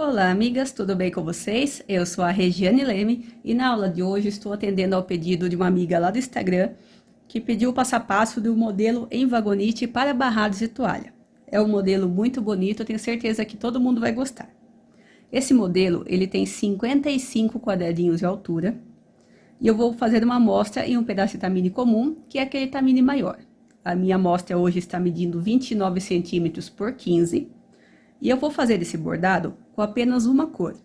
Olá, amigas, tudo bem com vocês? Eu sou a Regiane Leme e na aula de hoje estou atendendo ao pedido de uma amiga lá do Instagram que pediu o passo a passo do modelo em vagonite para barrados de toalha. É um modelo muito bonito, eu tenho certeza que todo mundo vai gostar. Esse modelo, ele tem 55 quadradinhos de altura e eu vou fazer uma amostra em um pedaço de tamine comum, que é aquele tamine maior. A minha amostra hoje está medindo 29 centímetros por 15. E eu vou fazer esse bordado com apenas uma cor.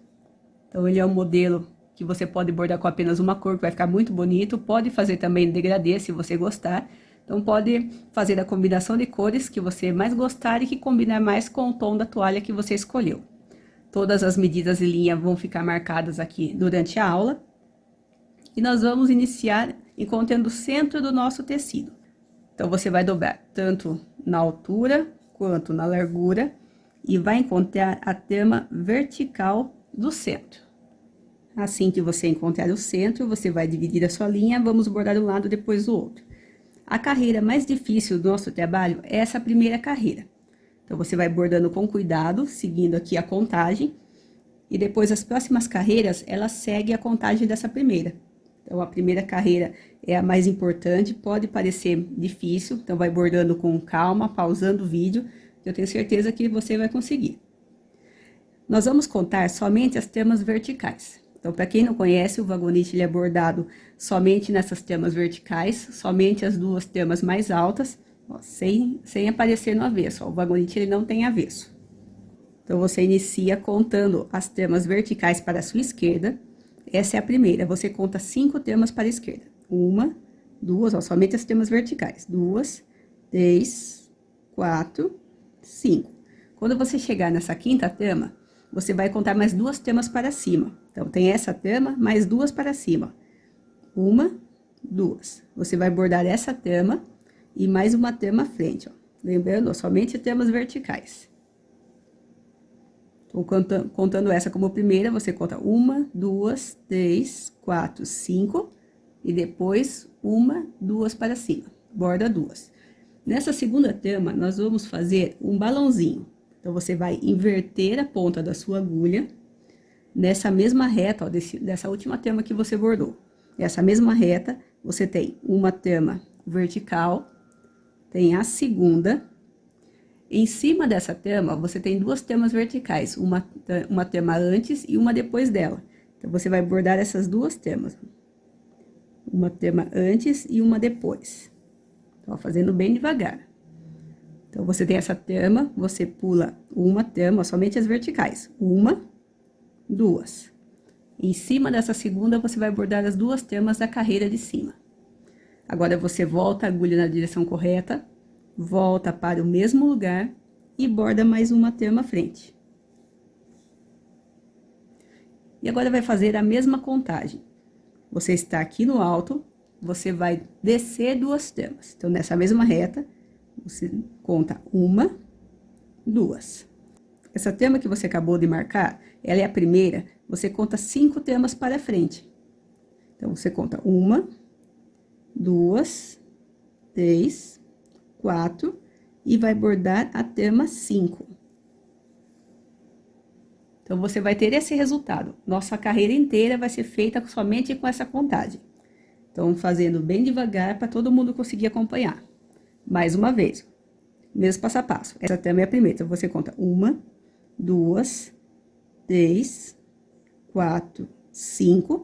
Então, ele é um modelo que você pode bordar com apenas uma cor, que vai ficar muito bonito. Pode fazer também degradê, se você gostar. Então, pode fazer a combinação de cores que você mais gostar e que combinar mais com o tom da toalha que você escolheu. Todas as medidas de linha vão ficar marcadas aqui durante a aula. E nós vamos iniciar encontrando o centro do nosso tecido. Então, você vai dobrar tanto na altura quanto na largura e vai encontrar a trama vertical do centro. Assim que você encontrar o centro, você vai dividir a sua linha, vamos bordar um lado depois do outro. A carreira mais difícil do nosso trabalho é essa primeira carreira. Então, você vai bordando com cuidado, seguindo aqui a contagem, e depois as próximas carreiras, ela segue a contagem dessa primeira. Então, a primeira carreira é a mais importante, pode parecer difícil, então vai bordando com calma, pausando o vídeo, eu tenho certeza que você vai conseguir. Nós vamos contar somente as tramas verticais. Então, para quem não conhece, o vagonite ele é bordado somente nessas tramas verticais, somente as duas tramas mais altas, ó, sem aparecer no avesso. Ó, o vagonite ele não tem avesso. Então, você inicia contando as tramas verticais para a sua esquerda. Essa é a primeira. Você conta 5 tramas para a esquerda. 1, 2, ó, somente as tramas verticais. 2, 3, 4, 5. Quando você chegar nessa quinta trama, você vai contar mais 2 tramas para cima. Então, tem essa trama, mais 2 para cima. 1, 2. Você vai bordar essa trama e mais uma trama à frente, ó. Lembrando, ó, somente tramas verticais. Estou contando essa como primeira, você conta 1, 2, 3, 4, 5. E depois, 1, 2 para cima. Borda 2. Nessa segunda trama, nós vamos fazer um balãozinho. Então, você vai inverter a ponta da sua agulha nessa mesma reta, ó, dessa última trama que você bordou. Nessa mesma reta, você tem uma trama vertical, tem a segunda. Em cima dessa trama, você tem 2 tramas verticais, uma trama antes e uma depois dela. Então, você vai bordar essas 2 tramas. Uma trama antes e uma depois. Ó, fazendo bem devagar. Então, você tem essa trama, você pula uma trama, somente as verticais. 1, 2. Em cima dessa segunda, você vai bordar as 2 tramas da carreira de cima. Agora, você volta a agulha na direção correta, volta para o mesmo lugar e borda mais uma trama à frente. E agora, vai fazer a mesma contagem. Você está aqui no alto, você vai descer 2 tramas. Então, nessa mesma reta, você conta 1, 2. Essa trama que você acabou de marcar, ela é a primeira, você conta 5 tramas para frente. Então, você conta 1, 2, 3, 4 e vai bordar a trama 5. Então, você vai ter esse resultado. Nossa carreira inteira vai ser feita somente com essa contagem. Então, fazendo bem devagar para todo mundo conseguir acompanhar. Mais uma vez, mesmo passo a passo. Essa trama é a primeira. Então, você conta 1, 2, 3, 4, 5.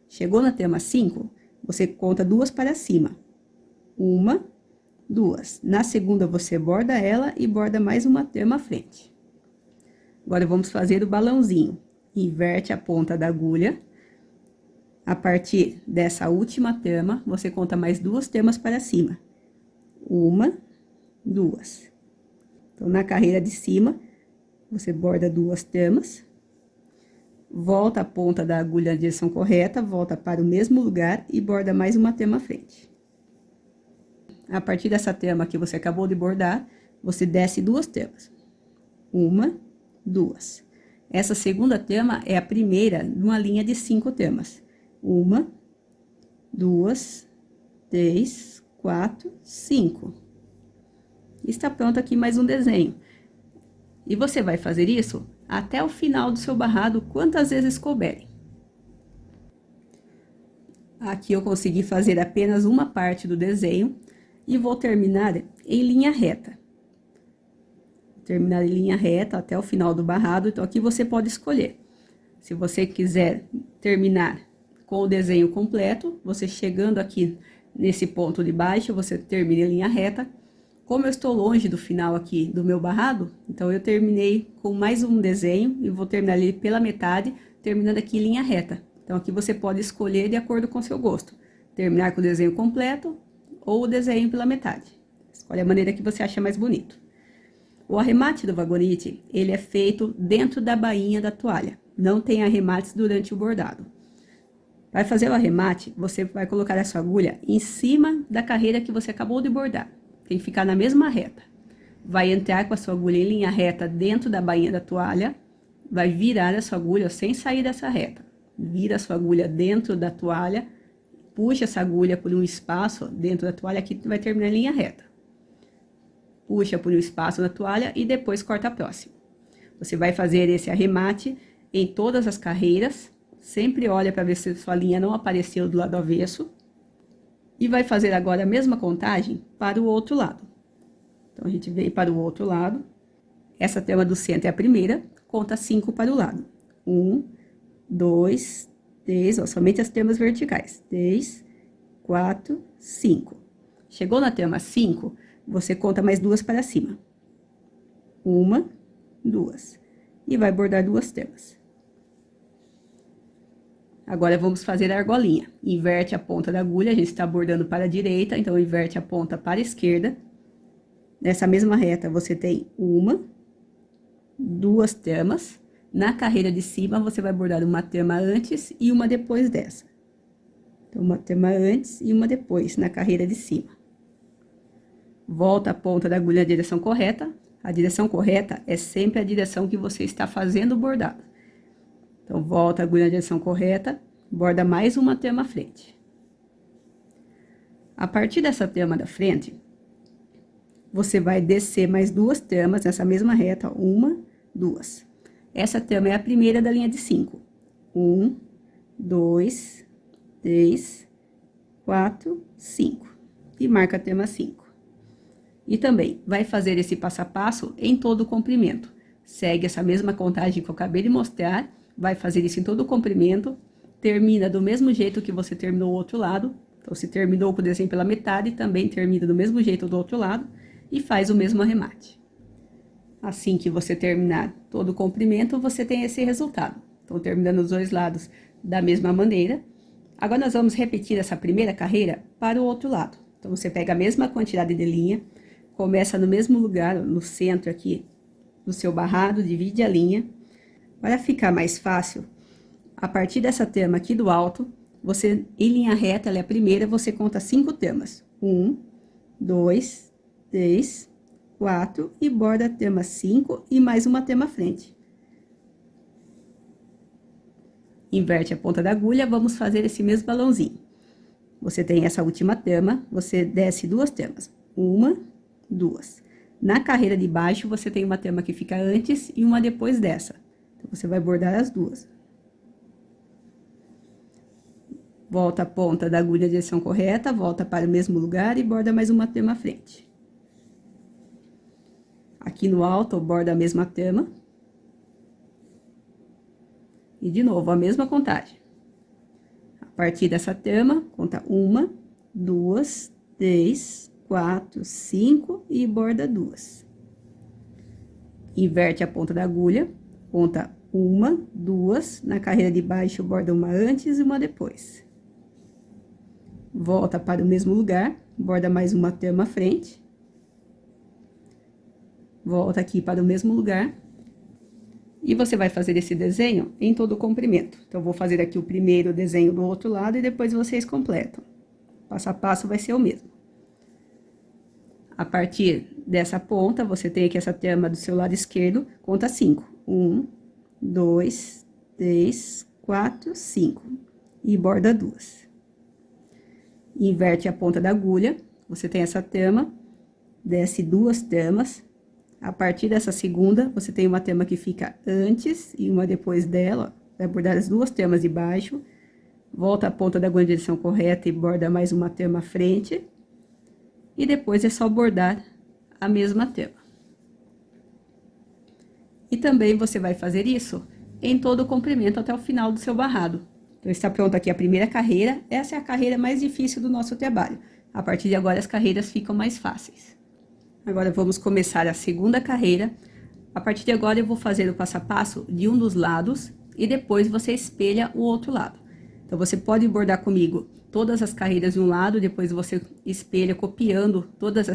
Chegou na trama 5, você conta 2 para cima. 1, 2. Na segunda, você borda ela e borda mais uma trama à frente. Agora, vamos fazer o balãozinho. Inverte a ponta da agulha. A partir dessa última trama, você conta mais 2 tramas para cima. 1, 2. Então, na carreira de cima, você borda 2 tramas. Volta a ponta da agulha na direção correta, volta para o mesmo lugar e borda mais uma trama à frente. A partir dessa trama que você acabou de bordar, você desce 2 tramas. 1, 2. Essa segunda trama é a primeira de uma linha de 5 tramas. 1, 2, 3, 4, 5. Está pronto aqui mais um desenho. E você vai fazer isso até o final do seu barrado, quantas vezes couberem. Aqui eu consegui fazer apenas uma parte do desenho e vou terminar em linha reta. Terminar em linha reta até o final do barrado, então aqui você pode escolher. Se você quiser terminar com o desenho completo, você chegando aqui nesse ponto de baixo, você termina em linha reta. Como eu estou longe do final aqui do meu barrado, então eu terminei com mais um desenho e vou terminar ele pela metade, terminando aqui em linha reta. Então aqui você pode escolher de acordo com o seu gosto, terminar com o desenho completo ou o desenho pela metade. Escolhe a maneira que você acha mais bonito. O arremate do vagonite, ele é feito dentro da bainha da toalha, não tem arremates durante o bordado. Vai fazer o arremate, você vai colocar a sua agulha em cima da carreira que você acabou de bordar. Tem que ficar na mesma reta. Vai entrar com a sua agulha em linha reta dentro da bainha da toalha, vai virar a sua agulha sem sair dessa reta. Vira a sua agulha dentro da toalha, puxa essa agulha por um espaço dentro da toalha, aqui vai terminar em linha reta. Puxa por um espaço na toalha e depois corta a próxima. Você vai fazer esse arremate em todas as carreiras, sempre olha para ver se sua linha não apareceu do lado avesso. E vai fazer agora a mesma contagem para o outro lado. Então, a gente vem para o outro lado. Essa trama do centro é a primeira, conta 5 para o lado. 1, 2, 3, ó, somente as tramas verticais. 3, 4, 5. Chegou na trama 5, você conta mais 2 para cima. 1, 2. E vai bordar 2 tramas. Agora, vamos fazer a argolinha. Inverte a ponta da agulha, a gente está bordando para a direita, então inverte a ponta para a esquerda. Nessa mesma reta, você tem 1, 2 tramas. Na carreira de cima, você vai bordar uma trama antes e uma depois dessa. Então, uma trama antes e uma depois, na carreira de cima. Volta a ponta da agulha na direção correta. A direção correta é sempre a direção que você está fazendo o bordado. Então, volta a agulha na direção correta, borda mais uma trama à frente. A partir dessa trama da frente, você vai descer mais 2 tramas nessa mesma reta, 1, 2. Essa trama é a primeira da linha de 5. 1, 2, 3, 4, 5. E marca a trama 5. E também vai fazer esse passo a passo em todo o comprimento. Segue essa mesma contagem que eu acabei de mostrar. Vai fazer isso em todo o comprimento, termina do mesmo jeito que você terminou o outro lado. Então, se terminou com o desenho pela metade, também termina do mesmo jeito do outro lado e faz o mesmo arremate. Assim que você terminar todo o comprimento, você tem esse resultado. Então, terminando os dois lados da mesma maneira. Agora, nós vamos repetir essa primeira carreira para o outro lado. Então, você pega a mesma quantidade de linha, começa no mesmo lugar, no centro aqui do seu barrado, divide a linha. Para ficar mais fácil, a partir dessa trama aqui do alto, você, em linha reta, ela é a primeira, você conta 5 tramas. 1, 2, 3, 4 e borda a trama 5 e mais uma trama à frente. Inverte a ponta da agulha, vamos fazer esse mesmo balãozinho. Você tem essa última trama, você desce 2 tramas. 1, 2. Na carreira de baixo, você tem uma trama que fica antes e uma depois dessa. Então, você vai bordar as 2. Volta a ponta da agulha na direção correta, volta para o mesmo lugar e borda mais uma trama à frente. Aqui no alto, borda a mesma trama. E de novo, a mesma contagem. A partir dessa trama, conta 1, 2, 3, 4, 5 e borda 2. Inverte a ponta da agulha. Conta 1, 2, na carreira de baixo, borda uma antes e uma depois. Volta para o mesmo lugar, borda mais uma trama à frente. Volta aqui para o mesmo lugar. E você vai fazer esse desenho em todo o comprimento. Então, eu vou fazer aqui o primeiro desenho do outro lado e depois vocês completam. Passo a passo vai ser o mesmo. A partir dessa ponta, você tem aqui essa trama do seu lado esquerdo, conta 5. 1, 2, 3, 4, 5. E borda 2. Inverte a ponta da agulha, você tem essa trama, desce 2 tramas, A partir dessa segunda, você tem uma trama que fica antes e uma depois dela, ó. Vai bordar as duas tramas de baixo, volta a ponta da agulha na direção correta e borda mais uma trama à frente. E depois é só bordar a mesma trama. E também você vai fazer isso em todo o comprimento até o final do seu barrado. Então, está pronta aqui a primeira carreira. Essa é a carreira mais difícil do nosso trabalho. A partir de agora, as carreiras ficam mais fáceis. Agora, vamos começar a segunda carreira. A partir de agora, eu vou fazer o passo a passo de um dos lados e depois você espelha o outro lado. Então, você pode bordar comigo todas as carreiras de um lado, depois você espelha copiando todas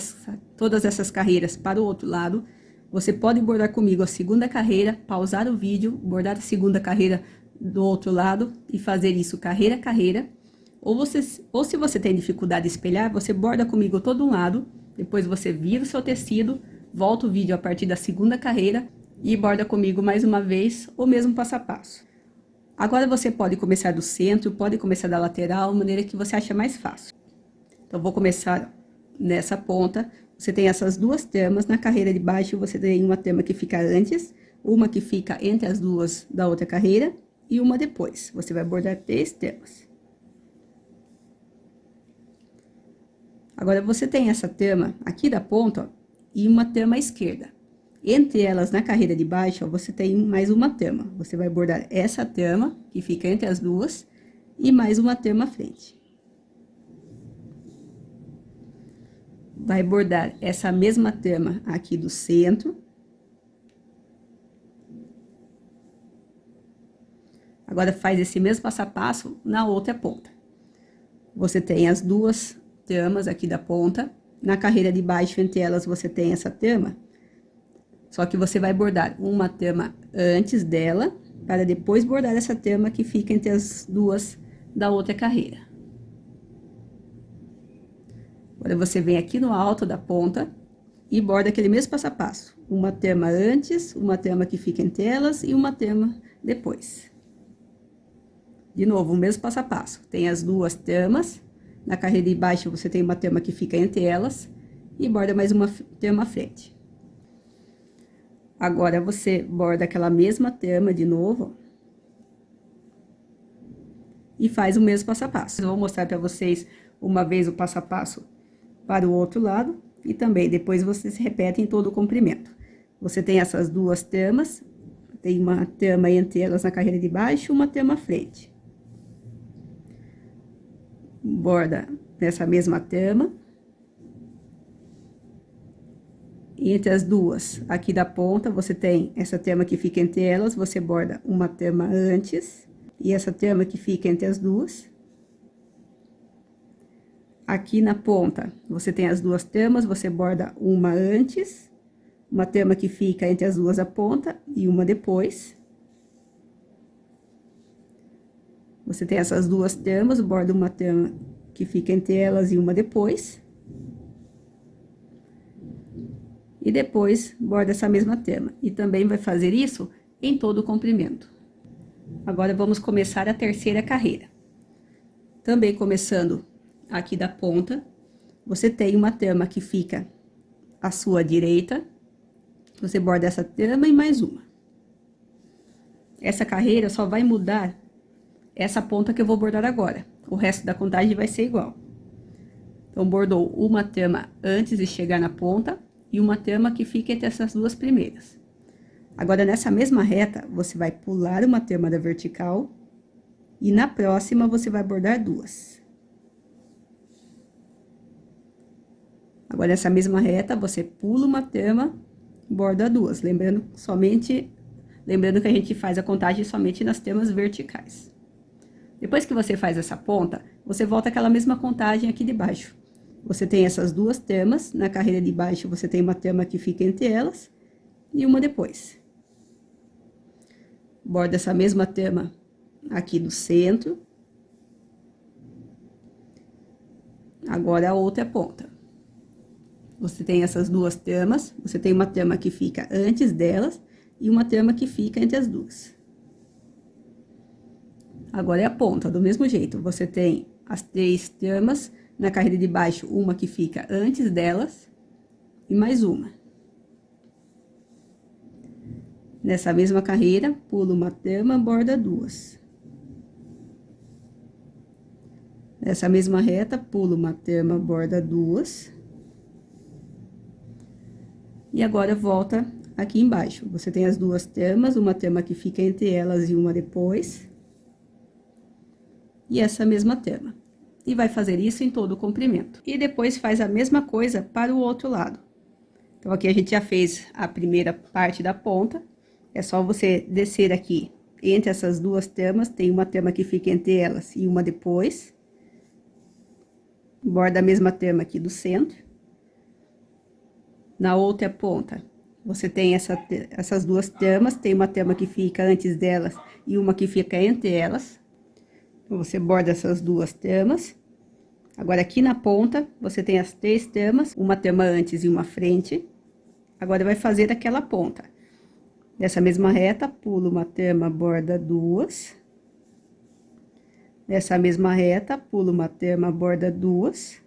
essas carreiras para o outro lado. Você pode bordar comigo a segunda carreira, pausar o vídeo, bordar a segunda carreira do outro lado e fazer isso carreira a carreira. Ou se você tem dificuldade de espelhar, você borda comigo todo um lado, depois você vira o seu tecido, volta o vídeo a partir da segunda carreira e borda comigo mais uma vez o mesmo passo a passo. Agora você pode começar do centro, pode começar da lateral, maneira que você acha mais fácil. Então, vou começar nessa ponta. Você tem essas duas tramas, na carreira de baixo você tem uma trama que fica antes, uma que fica entre as duas da outra carreira e uma depois. Você vai bordar 3 tramas. Agora, você tem essa trama aqui da ponta, ó, e uma trama à esquerda. Entre elas, na carreira de baixo, ó, você tem mais uma trama. Você vai bordar essa trama, que fica entre as duas, e mais uma trama à frente. Vai bordar essa mesma trama aqui do centro. Agora, faz esse mesmo passo a passo na outra ponta. Você tem as duas tramas aqui da ponta. Na carreira de baixo, entre elas, você tem essa trama. Só que você vai bordar uma trama antes dela, para depois bordar essa trama que fica entre as duas da outra carreira. Agora, você vem aqui no alto da ponta e borda aquele mesmo passo a passo. Uma trama antes, uma trama que fica entre elas e uma trama depois. De novo, o mesmo passo a passo. Tem as duas tramas. Na carreira de baixo, você tem uma trama que fica entre elas e borda mais uma trama à frente. Agora, você borda aquela mesma trama de novo e faz o mesmo passo a passo. Eu vou mostrar para vocês uma vez o passo a passo para o outro lado e também depois vocês repetem todo o comprimento. Você tem essas duas tramas, tem uma trama entre elas na carreira de baixo, uma trama à frente. Borda nessa mesma trama. E entre as duas, aqui da ponta, você tem essa trama que fica entre elas, você borda uma trama antes, e essa trama que fica entre as duas. Aqui na ponta, você tem as duas tramas, você borda uma antes, uma trama que fica entre as duas a ponta, e uma depois. Você tem essas duas tramas, borda uma trama que fica entre elas e uma depois. E depois, borda essa mesma trama. E também vai fazer isso em todo o comprimento. Agora, vamos começar a terceira carreira. Também começando aqui da ponta, você tem uma trama que fica à sua direita. Você borda essa trama e mais uma. Essa carreira só vai mudar essa ponta que eu vou bordar agora. O resto da contagem vai ser igual. Então, bordou uma trama antes de chegar na ponta e uma trama que fica entre essas duas primeiras. Agora, nessa mesma reta, você vai pular uma trama da vertical e na próxima você vai bordar duas. Agora, nessa mesma reta, você pula uma trama, borda duas, lembrando que a gente faz a contagem somente nas tramas verticais. Depois que você faz essa ponta, você volta àquela mesma contagem aqui de baixo. Você tem essas duas tramas, na carreira de baixo você tem uma trama que fica entre elas e uma depois. Borda essa mesma trama aqui do centro. Agora a outra ponta. Você tem essas duas tramas, você tem uma trama que fica antes delas e uma trama que fica entre as duas. Agora é a ponta, do mesmo jeito, você tem as 3 tramas. Na carreira de baixo, uma que fica antes delas e mais uma. Nessa mesma carreira, pulo uma tama, borda duas. Nessa mesma reta, pulo uma tama, borda duas. E agora, volta aqui embaixo. Você tem as duas tamas, uma tama que fica entre elas e uma depois. E essa mesma tama. E vai fazer isso em todo o comprimento. E depois faz a mesma coisa para o outro lado. Então, aqui a gente já fez a primeira parte da ponta. É só você descer aqui. Entre essas duas tamas, tem uma tama que fica entre elas e uma depois. Borda a mesma tama aqui do centro. Na outra ponta, você tem essas duas tamas. Tem uma tama que fica antes delas e uma que fica entre elas. Você borda essas duas tamas. Agora, aqui na ponta, você tem as três tamas, uma tama antes e uma frente. Agora, vai fazer aquela ponta. Nessa mesma reta, pula uma tama, borda duas. Nessa mesma reta, pula uma tama, borda duas.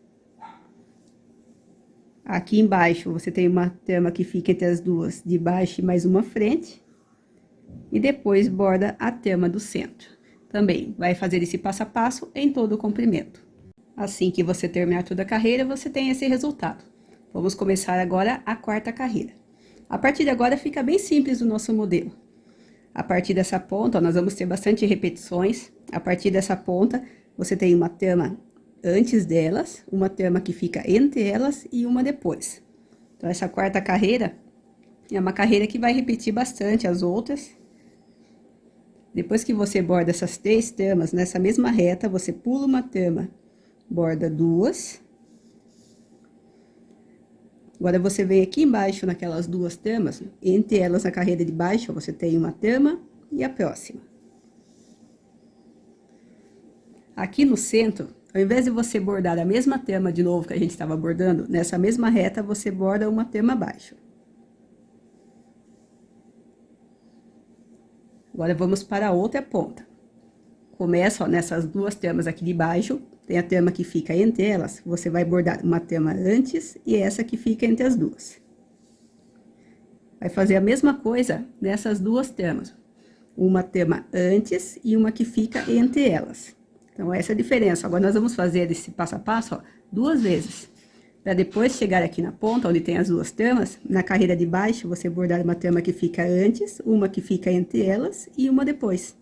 Aqui embaixo, você tem uma tama que fica entre as duas, de baixo e mais uma frente. E depois, borda a tama do centro. Também vai fazer esse passo a passo em todo o comprimento. Assim que você terminar toda a carreira, você tem esse resultado. Vamos começar agora a quarta carreira. A partir de agora, fica bem simples o nosso modelo. A partir dessa ponta, ó, nós vamos ter bastante repetições. A partir dessa ponta, você tem uma tama antes delas, uma tama que fica entre elas e uma depois. Então, essa quarta carreira é uma carreira que vai repetir bastante as outras. Depois que você borda essas três tamas, nessa mesma reta, você pula uma tama, borda duas. Agora, você vem aqui embaixo naquelas duas tamas, entre elas na carreira de baixo, você tem uma tama e a próxima. Aqui no centro, ao invés de você bordar a mesma tama de novo que a gente estava bordando, nessa mesma reta, você borda uma tama abaixo. Agora, vamos para a outra ponta. Começa, ó, nessas duas tamas aqui de baixo, tem a tama que fica entre elas, você vai bordar uma tama antes e essa que fica entre as duas. Vai fazer a mesma coisa nessas duas tamas. Uma tama antes e uma que fica entre elas. Então, essa é a diferença. Agora, nós vamos fazer esse passo a passo, ó, duas vezes. Para depois chegar aqui na ponta, onde tem as duas tamas, na carreira de baixo, você bordar uma tama que fica antes, uma que fica entre elas e uma depois.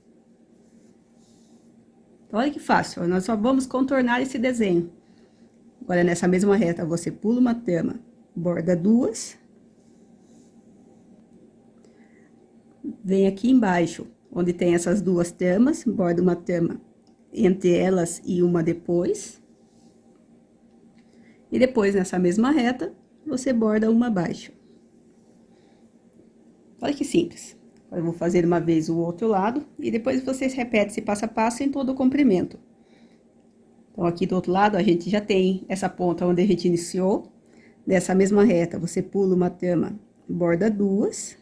Então, olha que fácil, ó, nós só vamos contornar esse desenho. Agora, nessa mesma reta, você pula uma tama, borda duas. Vem aqui embaixo, onde tem essas duas tamas, borda uma tama entre elas e uma depois. E depois, nessa mesma reta, você borda uma abaixo. Olha que simples. Agora, eu vou fazer uma vez o outro lado, e depois vocês repetem esse passo a passo em todo o comprimento. Então, aqui do outro lado, a gente já tem essa ponta onde a gente iniciou. Nessa mesma reta, você pula uma tama, borda duas.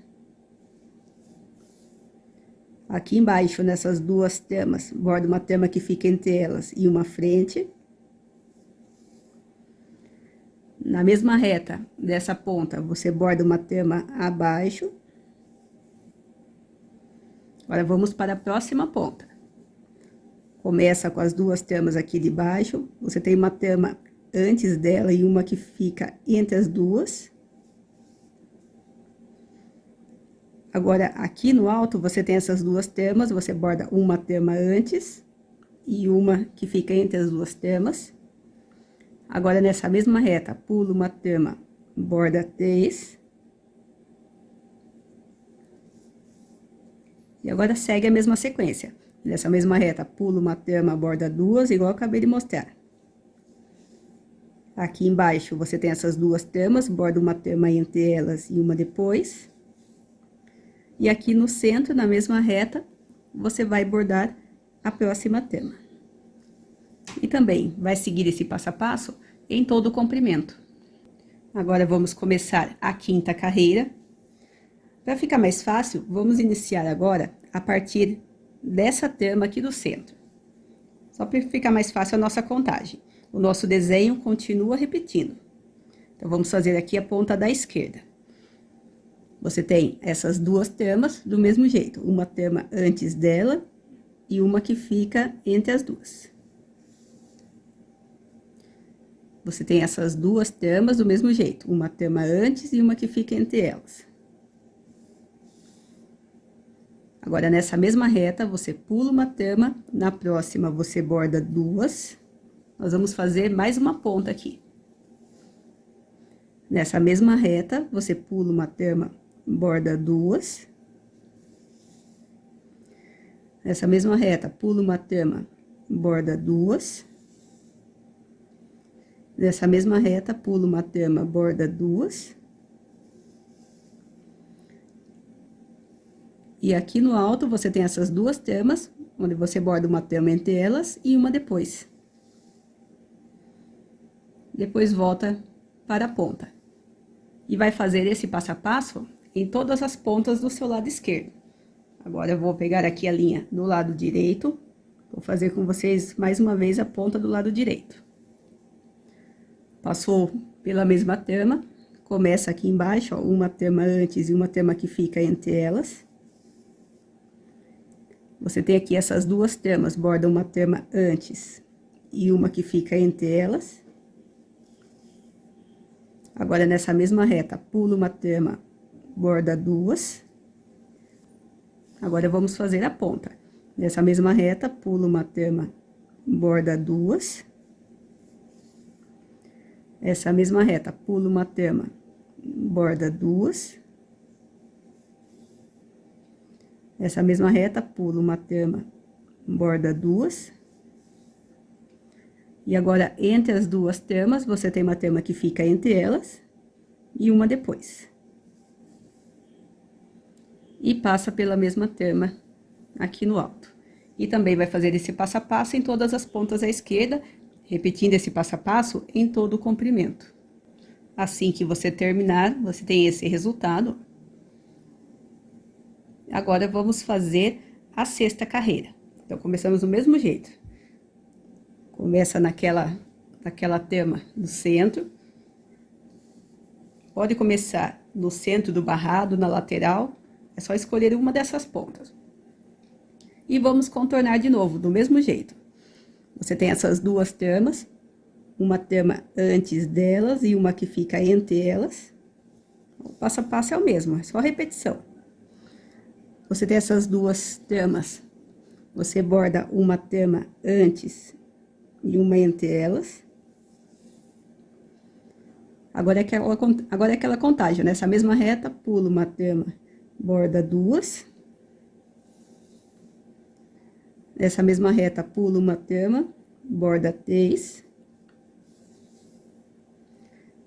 Aqui embaixo, nessas duas tamas, borda uma tama que fica entre elas e uma frente. Na mesma reta dessa ponta, você borda uma tama abaixo. Agora, vamos para a próxima ponta. Começa com as duas tamas aqui de baixo. Você tem uma tama antes dela e uma que fica entre as duas. Agora, aqui no alto, você tem essas duas tamas. Você borda uma tama antes e uma que fica entre as duas tamas. Agora, nessa mesma reta, pula uma tama, borda três. E agora, segue a mesma sequência. Nessa mesma reta, pula uma tama, borda duas, igual eu acabei de mostrar. Aqui embaixo, você tem essas duas tamas, borda uma tama entre elas e uma depois. E aqui no centro, na mesma reta, você vai bordar a próxima tama. E também vai seguir esse passo a passo em todo o comprimento. Agora, vamos começar a quinta carreira. Para ficar mais fácil, vamos iniciar agora a partir dessa tama aqui do centro. Só para ficar mais fácil a nossa contagem. O nosso desenho continua repetindo. Então, vamos fazer aqui a ponta da esquerda. Você tem essas duas tramas do mesmo jeito, uma trama antes dela e uma que fica entre as duas. Você tem essas duas tramas do mesmo jeito, uma trama antes e uma que fica entre elas. Agora, nessa mesma reta, você pula uma trama, na próxima você borda duas. Nós vamos fazer mais uma ponta aqui. Nessa mesma reta, você pula uma trama, borda duas. Nessa mesma reta, pula uma trama, borda duas. Nessa mesma reta, pula uma trama, borda duas. E aqui no alto, você tem essas duas tramas, onde você borda uma trama entre elas e uma depois. Depois volta para a ponta. E vai fazer esse passo a passo em todas as pontas do seu lado esquerdo. Agora, eu vou pegar aqui a linha do lado direito. Vou fazer com vocês mais uma vez a ponta do lado direito. Passou pela mesma trama, começa aqui embaixo, ó, uma trama antes e uma trama que fica entre elas. Você tem aqui essas duas tramas, borda uma trama antes e uma que fica entre elas. Agora, nessa mesma reta, pula uma trama, borda duas. Agora, vamos fazer a ponta. Nessa mesma reta, pula uma trama, borda duas. Essa mesma reta, pula uma trama, borda duas. Essa mesma reta, pula uma trama, borda duas. E agora, entre as duas tramas, você tem uma trama que fica entre elas e uma depois. E passa pela mesma trama aqui no alto. E também vai fazer esse passo a passo em todas as pontas à esquerda, repetindo esse passo a passo em todo o comprimento. Assim que você terminar, você tem esse resultado. Agora, vamos fazer a sexta carreira. Então, começamos do mesmo jeito. Começa naquela trama do centro. Pode começar no centro do barrado, na lateral. É só escolher uma dessas pontas. E vamos contornar de novo, do mesmo jeito. Você tem essas duas tramas, uma trama antes delas e uma que fica entre elas. O passo a passo é o mesmo, é só repetição. Você tem essas duas tramas, você borda uma trama antes e uma entre elas. Agora é aquela contagem, nessa mesma reta, pula uma trama, borda duas. Nessa mesma reta, pula uma trama, borda três.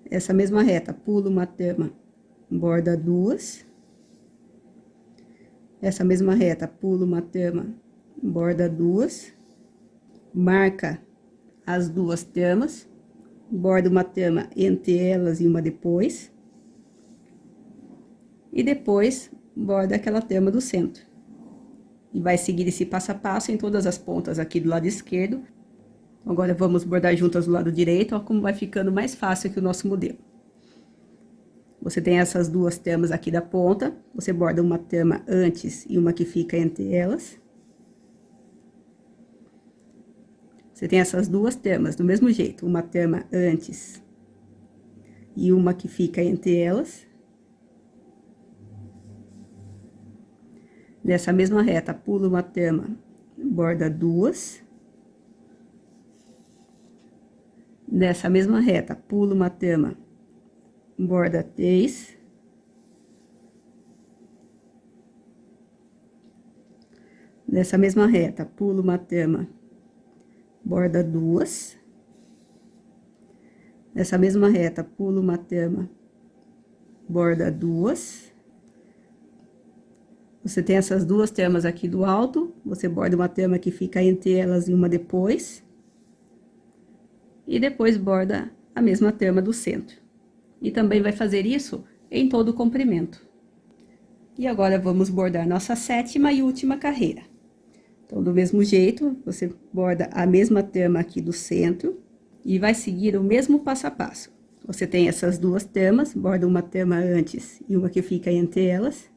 Essa mesma reta, pula uma trama, borda duas. Essa mesma reta, pula uma trama, borda duas. Marca as duas tramas, borda uma trama entre elas e uma depois. E depois, borda aquela trama do centro. E vai seguir esse passo a passo em todas as pontas aqui do lado esquerdo. Agora, vamos bordar juntas do lado direito, ó, como vai ficando mais fácil aqui o nosso modelo. Você tem essas duas tramas aqui da ponta, você borda uma trama antes e uma que fica entre elas. Você tem essas duas tramas do mesmo jeito, uma trama antes e uma que fica entre elas. Nessa mesma reta, pula uma trama, borda duas. Nessa mesma reta, pula uma trama, borda três. Nessa mesma reta, pula uma trama, borda duas. Nessa mesma reta, pula uma trama, borda duas. Você tem essas duas tramas aqui do alto, você borda uma trama que fica entre elas e uma depois. E depois borda a mesma trama do centro. E também vai fazer isso em todo o comprimento. E agora, vamos bordar nossa sétima e última carreira. Então, do mesmo jeito, você borda a mesma trama aqui do centro e vai seguir o mesmo passo a passo. Você tem essas duas tamas, borda uma tama antes e uma que fica entre elas.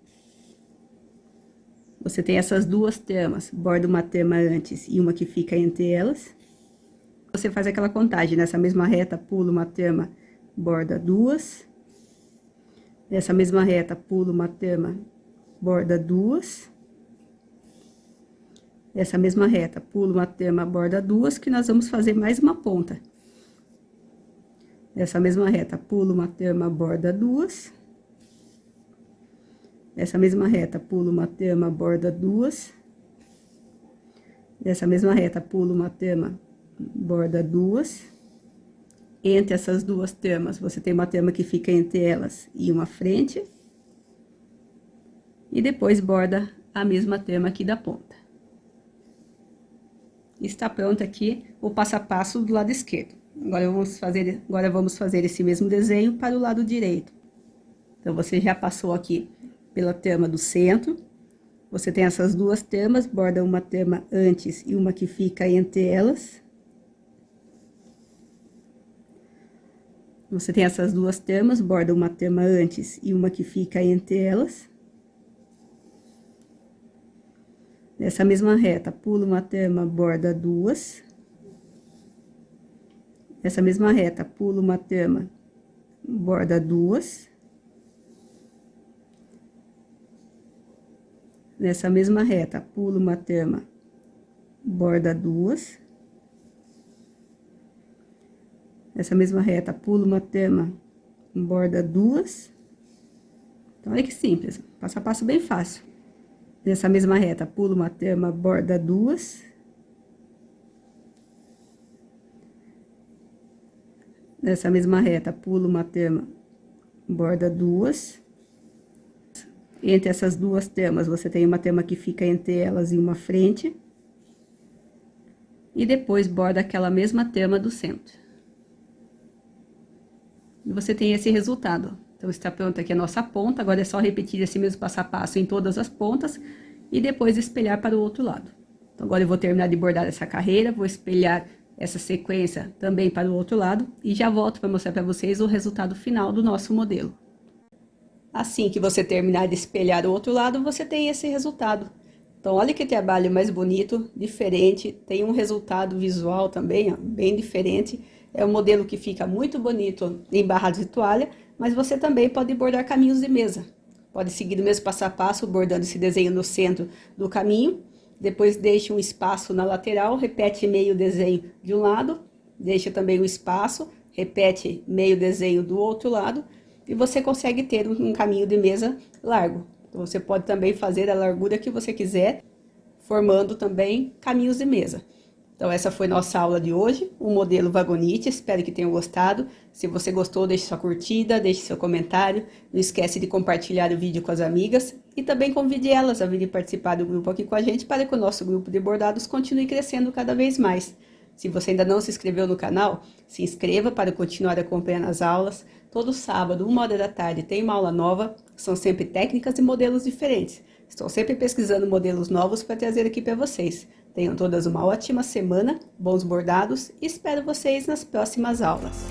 Você tem essas duas tamas, borda uma tama antes e uma que fica entre elas. Você faz aquela contagem, nessa mesma reta, pula uma tama, borda duas. Nessa mesma reta, pula uma tama, borda duas. Nessa mesma reta, pula uma tama, borda duas, que nós vamos fazer mais uma ponta. Nessa mesma reta, pula uma tama, borda duas. Nessa mesma reta, pula uma tama, borda duas. Nessa mesma reta, pula uma tama, borda duas. Entre essas duas tamas, você tem uma tama que fica entre elas e uma frente. E depois borda a mesma tama aqui da ponta. Está pronto aqui o passo a passo do lado esquerdo. Agora vamos fazer esse mesmo desenho para o lado direito. Então, você já passou aqui pela tama do centro. Você tem essas duas tamas, borda uma tama antes e uma que fica entre elas. Você tem essas duas tamas, borda uma tama antes e uma que fica entre elas. Nessa mesma reta, pula uma tama, borda duas. Nessa mesma reta, pula uma tama, borda duas. Nessa mesma reta, pula uma tama, borda duas. Nessa mesma reta, pula uma tama, borda duas. Então, olha que simples, passo a passo bem fácil. Nessa mesma reta, pula uma tama, borda duas. Nessa mesma reta, pula uma tama, borda duas. Entre essas duas tamas, você tem uma tama que fica entre elas e uma frente. E depois borda aquela mesma tama do centro. E você tem esse resultado. Então, está pronta aqui a nossa ponta. Agora é só repetir esse mesmo passo a passo em todas as pontas e depois espelhar para o outro lado. Então, agora eu vou terminar de bordar essa carreira, vou espelhar essa sequência também para o outro lado e já volto para mostrar para vocês o resultado final do nosso modelo. Assim que você terminar de espelhar o outro lado, você tem esse resultado. Então, olha que trabalho mais bonito, diferente, tem um resultado visual também, ó, bem diferente. É um modelo que fica muito bonito em barrados de toalha, mas você também pode bordar caminhos de mesa. Pode seguir o mesmo passo a passo, bordando esse desenho no centro do caminho. Depois deixe um espaço na lateral, repete meio desenho de um lado, deixa também um espaço, repete meio desenho do outro lado, e você consegue ter um caminho de mesa largo. Então, você pode também fazer a largura que você quiser, formando também caminhos de mesa. Então, essa foi nossa aula de hoje, o modelo Vagonite. Espero que tenham gostado. Se você gostou, deixe sua curtida, deixe seu comentário. Não esquece de compartilhar o vídeo com as amigas. E também convide elas a virem participar do grupo aqui com a gente, para que o nosso grupo de bordados continue crescendo cada vez mais. Se você ainda não se inscreveu no canal, se inscreva para continuar acompanhando as aulas. Todo sábado, 1h da tarde, tem uma aula nova. São sempre técnicas e modelos diferentes. Estou sempre pesquisando modelos novos para trazer aqui para vocês. Tenham todas uma ótima semana, bons bordados e espero vocês nas próximas aulas.